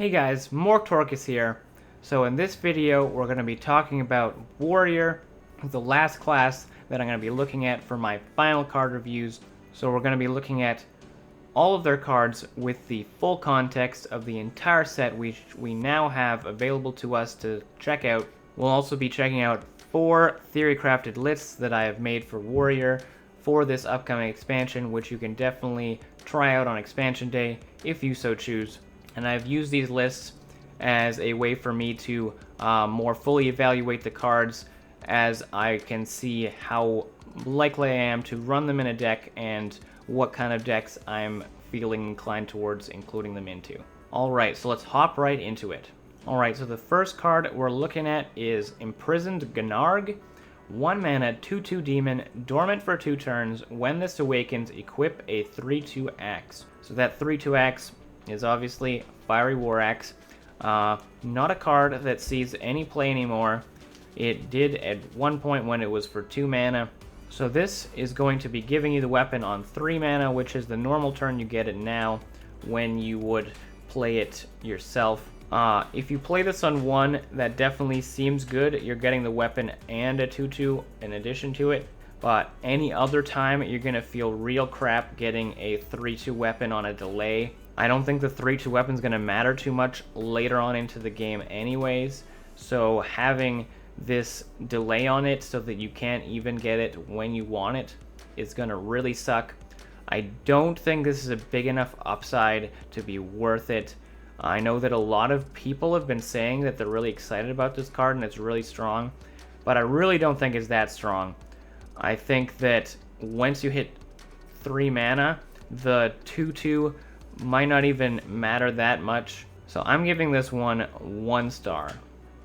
Hey guys, Morktorkus here. So in this video, we're going to be talking about Warrior, the last class that I'm going to be looking at for my final card reviews. So we're going to be looking at all of their cards with the full context of the entire set which we now have available to us to check out. We'll also be checking out 4 Theorycrafted lists that I have made for Warrior for this upcoming expansion, which you can definitely try out on expansion day if you so choose. And I've used these lists as a way for me to more fully evaluate the cards, as I can see how likely I am to run them in a deck and what kind of decks I'm feeling inclined towards including them into. Alright, so let's hop right into it. Alright, so the first card we're looking at is Imprisoned gan'arg. 1 mana, 2/2 demon, dormant for 2 turns. When this awakens, equip a 3/2 axe. So that 3/2 axe is obviously Fiery War Axe. Not a card that sees any play anymore. It did at one point when it was for 2 mana. So this is going to be giving you the weapon on 3 mana, which is the normal turn you get it now when you would play it yourself. If you play this on 1, that definitely seems good. You're getting the weapon and a 2/2 in addition to it. But any other time, you're going to feel real crap getting a 3/2 weapon on a delay. I don't think the 3/2 weapon's going to matter too much later on into the game anyways. So having this delay on it so that you can't even get it when you want it is going to really suck. I don't think this is a big enough upside to be worth it. I know that a lot of people have been saying that they're really excited about this card and it's really strong, but I really don't think it's that strong. I think that once you hit 3 mana, the 2/2 might not even matter that much. So I'm giving this one 1 star.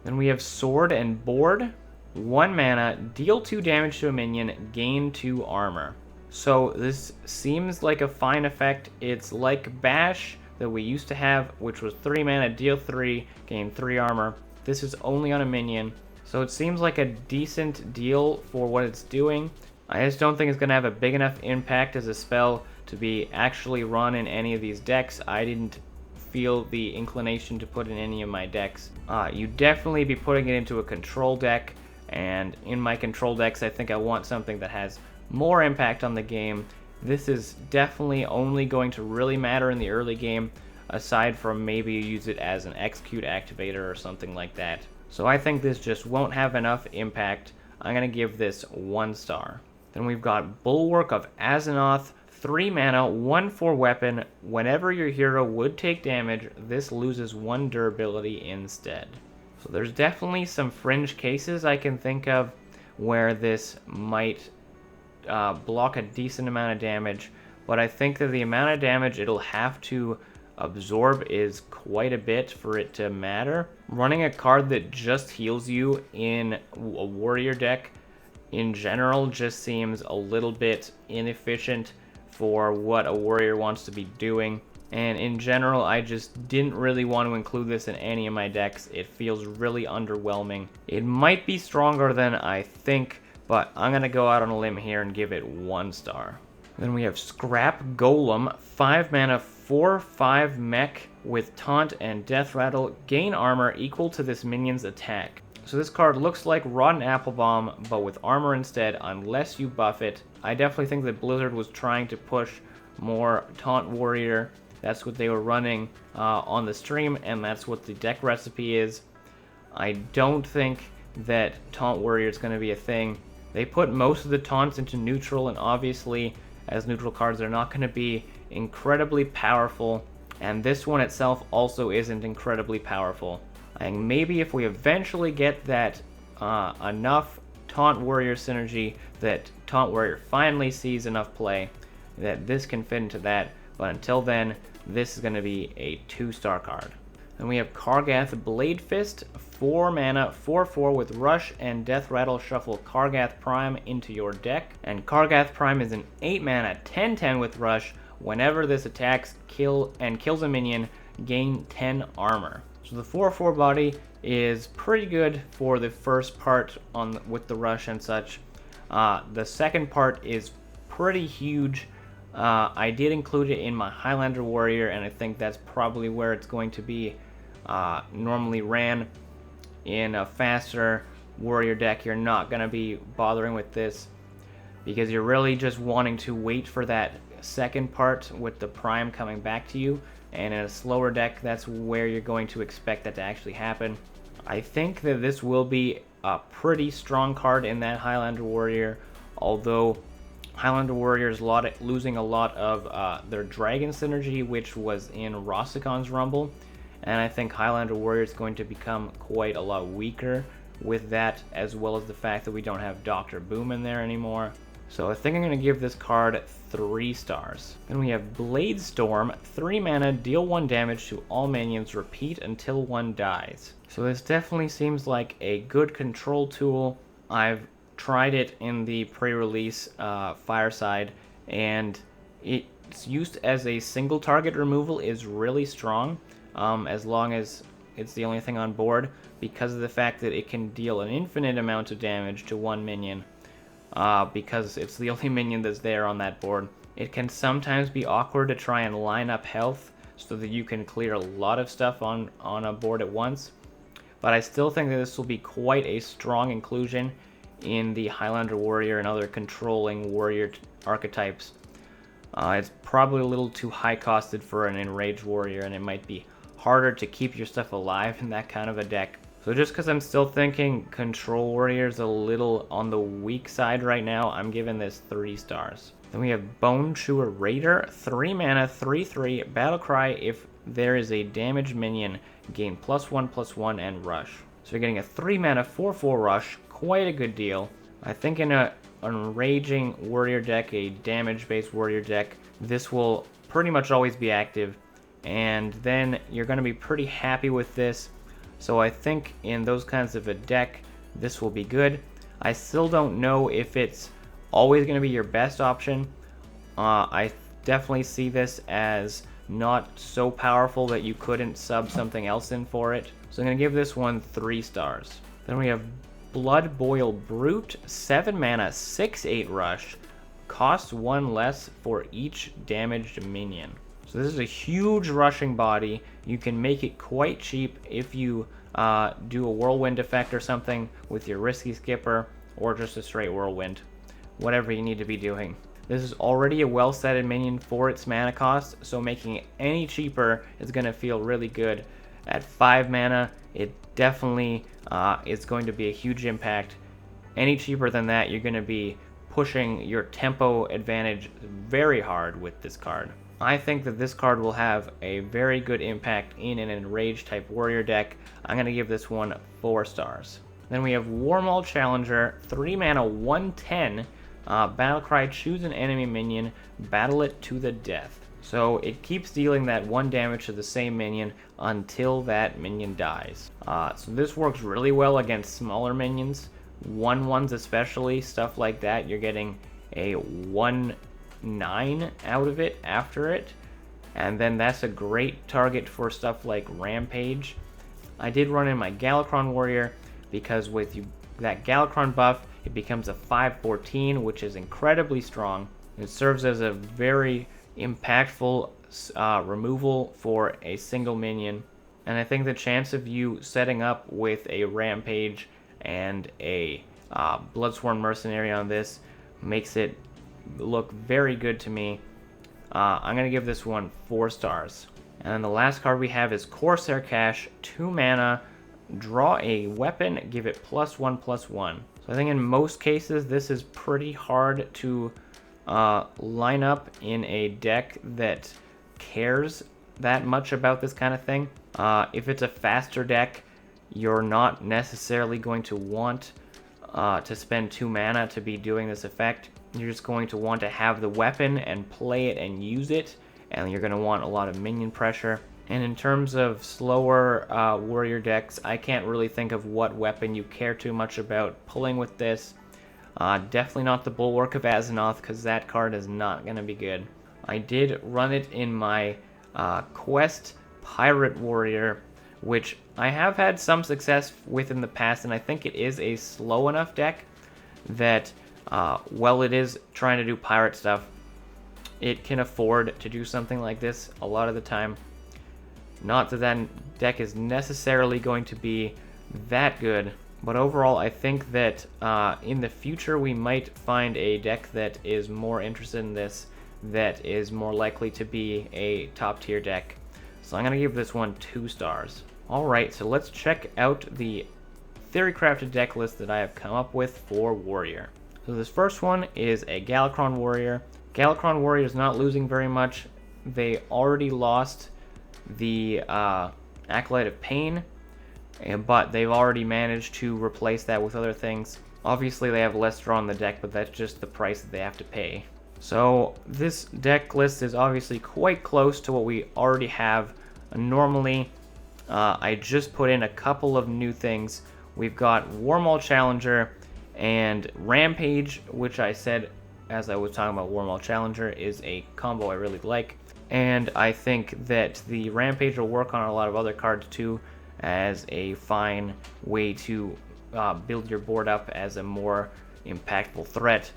Then we have Sword and Board. 1 mana, deal 2 damage to a minion, gain 2 armor. So this seems like a fine effect. It's like Bash that we used to have, which was 3 mana, deal 3, gain 3 armor. This is only on a minion. So it seems like a decent deal for what it's doing. I just don't think it's going to have a big enough impact as a spell to be actually run in any of these decks. I didn't feel the inclination to put in any of my decks. You definitely be putting it into a control deck, and in my control decks I think I want something that has more impact on the game. This is definitely only going to really matter in the early game, aside from maybe you use it as an execute activator or something like that. So I think this just won't have enough impact. I'm going to give this 1 star. Then we've got Bulwark of Azzinoth. 3 mana, 1/4 weapon. Whenever your hero would take damage, this loses 1 durability instead. So there's definitely some fringe cases I can think of where this might block a decent amount of damage, but I think that the amount of damage it'll have to absorb is quite a bit for it to matter. Running a card that just heals you in a warrior deck in general just seems a little bit inefficient for what a warrior wants to be doing. And in general, I just didn't really want to include this in any of my decks. It feels really underwhelming. It might be stronger than I think, but I'm going to go out on a limb here and give it 1 star. Then we have Scrap Golem. 5 mana, 4/5 mech with taunt and death rattle. Gain armor equal to this minion's attack. So this card looks like Rotten Apple Bomb, but with armor instead, unless you buff it. I definitely think that Blizzard was trying to push more Taunt Warrior. That's what they were running on the stream, and that's what the deck recipe is. I don't think that Taunt Warrior is going to be a thing. They put most of the taunts into neutral, and obviously, as neutral cards, they're not going to be incredibly powerful, and this one itself also isn't incredibly powerful. And maybe if we eventually get that enough Taunt Warrior synergy that Taunt Warrior finally sees enough play, that this can fit into that. But until then, this is going to be a 2-star card. Then we have Kargath Blade Fist. 4 mana, 4/4 with Rush and Death Rattle. Shuffle Kargath Prime into your deck. And Kargath Prime is an 8 mana, 10/10 with Rush. Whenever this attacks kills a minion, gain 10 armor. So the 4/4 body is pretty good for the first part with the rush and such. The second part is pretty huge. I did include it in my Highlander Warrior, and I think that's probably where it's going to be normally ran in a faster warrior deck, you're not going to be bothering with this, because you're really just wanting to wait for that second part with the prime coming back to you, and in a slower deck, that's where you're going to expect that to actually happen. I think that this will be a pretty strong card in that Highlander Warrior, although Highlander Warrior is losing a lot of their dragon synergy, which was in Rossicon's Rumble, and I think Highlander Warrior is going to become quite a lot weaker with that, as well as the fact that we don't have Dr. Boom in there anymore. So I think I'm going to give this card 3 stars. Then we have Blade Storm, 3 mana, deal 1 damage to all minions, repeat until one dies. So this definitely seems like a good control tool. I've tried it in the pre-release Fireside, and its use as a single target removal is really strong, as long as it's the only thing on board, because of the fact that it can deal an infinite amount of damage to one minion, because it's the only minion that's there on that board. It can sometimes be awkward to try and line up health so that you can clear a lot of stuff on a board at once, but I still think that this will be quite a strong inclusion in the Highlander Warrior and other controlling warrior archetypes. It's probably a little too high costed for an Enrage Warrior, and it might be harder to keep your stuff alive in that kind of a deck. So just because I'm still thinking Control Warrior's a little on the weak side right now, I'm giving this 3 stars. Then we have Bone Chewer Raider, 3 mana, 3/3, Battlecry. If there is a damaged minion, gain +1/+1 and rush. So you're getting a 3 mana, 4/4 rush, quite a good deal. I think in an Enraging Warrior deck, a damage-based Warrior deck, this will pretty much always be active, and then you're going to be pretty happy with this. So I think in those kinds of a deck, this will be good. I still don't know if it's always going to be your best option. I definitely see this as not so powerful that you couldn't sub something else in for it. So I'm going to give this one 3 stars. Then we have Blood Boil Brute, 7 mana, 6/8 rush, costs 1 less for each damaged minion. So this is a huge rushing body. You can make it quite cheap if you do a whirlwind effect or something with your risky skipper, or just a straight whirlwind, whatever you need to be doing. This is already a well-setted minion for its mana cost, so making it any cheaper is going to feel really good. At 5 mana, it definitely is going to be a huge impact. Any cheaper than that, you're going to be pushing your tempo advantage very hard with this card. I think that this card will have a very good impact in an Enrage type warrior deck. I'm going to give this one 4 stars. Then we have Warmaul Challenger, 3 mana, 1/10. Battlecry, choose an enemy minion, battle it to the death. So it keeps dealing that 1 damage to the same minion until that minion dies. So this works really well against smaller minions, 1/1s especially, stuff like that. You're getting a 1/9 out of it after it, and then that's a great target for stuff like Rampage. I did run in my Galakrond Warrior, because with that Galakrond buff, it becomes a 5/14, which is incredibly strong. It serves as a very impactful removal for a single minion, and I think the chance of you setting up with a Rampage and a Bloodsworn Mercenary on this makes it look very good to me. I'm going to give this one 4 stars. And then the last card we have is Corsair Cache, 2 mana, draw a weapon, give it +1/+1. So I think in most cases this is pretty hard to line up in a deck that cares that much about this kind of thing. If it's a faster deck, you're not necessarily going to want to spend 2 mana to be doing this effect. You're just going to want to have the weapon and play it and use it, and you're going to want a lot of minion pressure. And in terms of slower warrior decks, I can't really think of what weapon you care too much about pulling with this. Definitely not the Bulwark of Azeroth, because that card is not going to be good. I did run it in my Quest Pirate Warrior, which I have had some success with in the past, and I think it is a slow enough deck that while it is trying to do pirate stuff, it can afford to do something like this a lot of the time. Not that that deck is necessarily going to be that good, but overall I think that in the future we might find a deck that is more interested in this, that is more likely to be a top tier deck. So I'm going to give this one 2 stars. Alright, so let's check out the Theorycrafted deck list that I have come up with for Warrior. So this first one is a Galakrond Warrior. Galakrond Warrior is not losing very much. They already lost the Acolyte of Pain, but they've already managed to replace that with other things. Obviously they have less draw in the deck, but that's just the price that they have to pay. So this deck list is obviously quite close to what we already have. Normally, I just put in a couple of new things. We've got Warmaul Challenger and Rampage, which I said as I was talking about Warmaul Challenger is a combo I really like. And I think that the Rampage will work on a lot of other cards too, as a fine way to build your board up as a more impactful threat,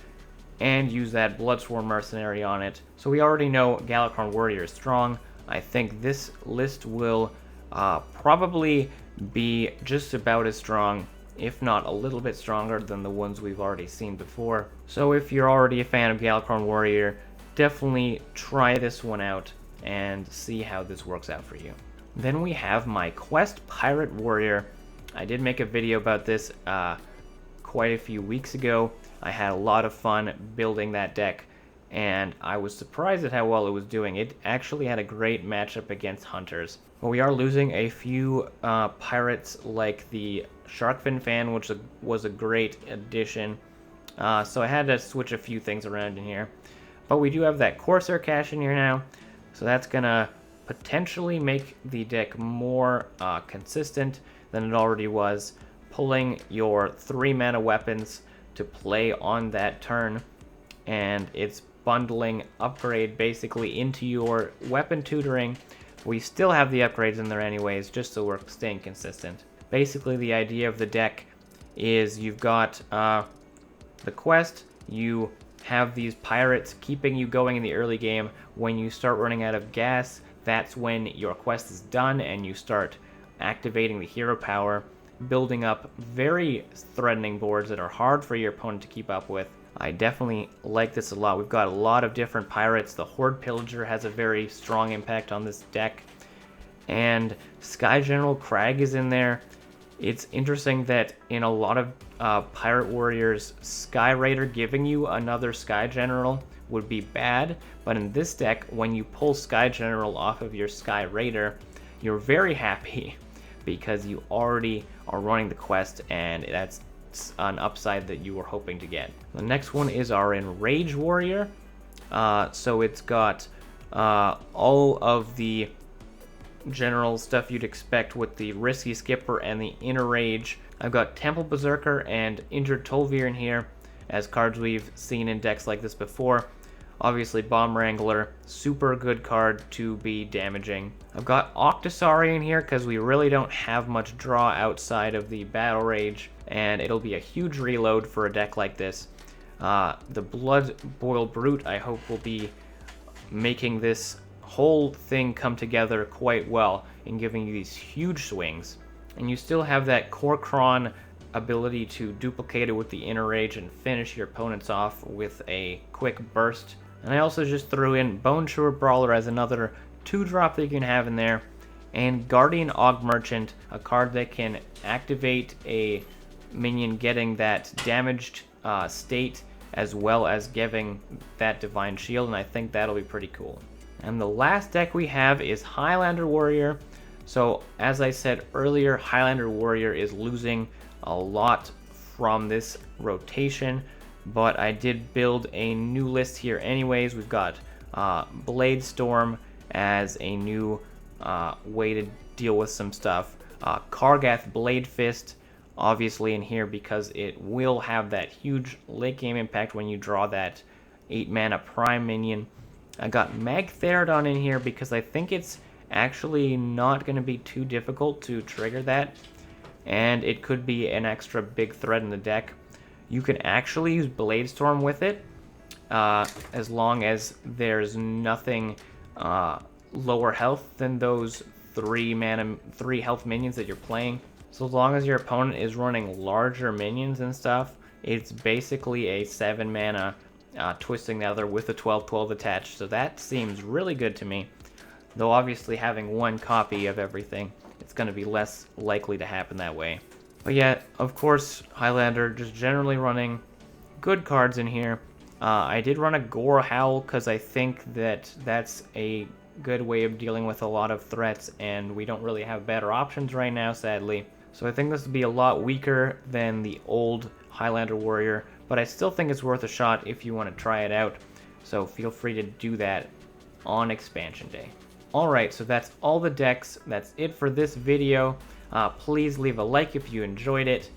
and use that Bloodsworn Mercenary on it. So we already know Galakrond Warrior is strong. I think this list will probably be just about as strong, if not a little bit stronger than the ones we've already seen before. So if you're already a fan of Galakrond Warrior, definitely try this one out and see how this works out for you. Then we have my Quest Pirate Warrior. I did make a video about this quite a few weeks ago. I had a lot of fun building that deck, and I was surprised at how well it was doing. It actually had a great matchup against Hunters. But we are losing a few pirates like the Sharkfin Fan, which was a great addition. So I had to switch a few things around in here. But we do have that Corsair Cache in here now, so that's going to potentially make the deck more consistent than it already was, pulling your 3 mana weapons to play on that turn, and it's bundling upgrade basically into your weapon tutoring. We still have the upgrades in there anyways, just so we're staying consistent. Basically the idea of the deck is you've got the quest, you have these pirates keeping you going in the early game. When you start running out of gas, that's when your quest is done and you start activating the hero power, building up very threatening boards that are hard for your opponent to keep up with. I definitely like this a lot. We've got a lot of different pirates. The Horde Pillager has a very strong impact on this deck, and Sky General Crag is in there. It's interesting that in a lot of Pirate Warriors, Sky Raider giving you another Sky General would be bad, but in this deck, when you pull Sky General off of your Sky Raider, you're very happy because you already are running the quest, and that's an upside that you were hoping to get. The next one is our Enrage Warrior. So it's got all of the general stuff you'd expect with the Risky Skipper and the Inner Rage. I've got Temple Berserker and Injured Tol'vir in here as cards we've seen in decks like this before. Obviously Bomb Wrangler, super good card to be damaging. I've got Octosari in here because we really don't have much draw outside of the Battle Rage, and it'll be a huge reload for a deck like this. The Blood Boiled Brute, I hope, will be making this whole thing come together quite well in giving you these huge swings. And you still have that Galakrond ability to duplicate it with the Inner Rage and finish your opponents off with a quick burst. And I also just threw in Bone Shrewer Brawler as another 2-drop that you can have in there, and Guardian Og Merchant, a card that can activate a minion getting that damaged state as well as giving that Divine Shield, and I think that'll be pretty cool. And the last deck we have is Highlander Warrior. So as I said earlier, Highlander Warrior is losing a lot from this rotation, but I did build a new list here anyways. We've got Blade Storm as a new way to deal with some stuff. Kargath Blade Fist obviously in here because it will have that huge late game impact when you draw that 8 mana prime minion. I got Magtheridon in here because I think it's actually not going to be too difficult to trigger that, and it could be an extra big threat in the deck. You can actually use Blade Storm with it, as long as there's nothing lower health than those 3 health minions that you're playing. So as long as your opponent is running larger minions and stuff, it's basically a 7 mana Twisting Nether with a 12/12 attached. So that seems really good to me. Though obviously having one copy of everything, it's going to be less likely to happen that way. But yeah, of course, Highlander just generally running good cards in here. I did run a Gore Howl because I think that that's a good way of dealing with a lot of threats, and we don't really have better options right now, sadly. So I think this will be a lot weaker than the old Highlander Warrior, but I still think it's worth a shot if you want to try it out. So feel free to do that on expansion day. Alright, so that's all the decks. That's it for this video. Please leave a like if you enjoyed it.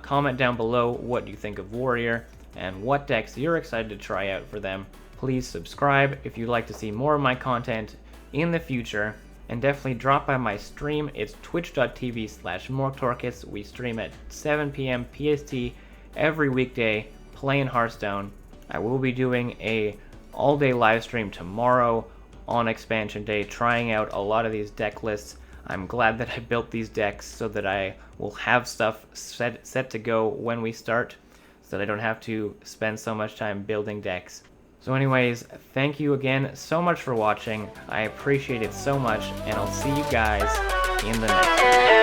Comment down below what you think of Warrior and what decks you're excited to try out for them. Please subscribe if you'd like to see more of my content in the future. And definitely drop by my stream. It's twitch.tv/morktorkus. We stream at 7 p.m. PST every weekday playing Hearthstone. I will be doing a all-day live stream tomorrow on expansion day, trying out a lot of these deck lists. I'm glad that I built these decks so that I will have stuff set to go when we start, so that I don't have to spend so much time building decks. So anyways, thank you again so much for watching. I appreciate it so much, and I'll see you guys in the next one.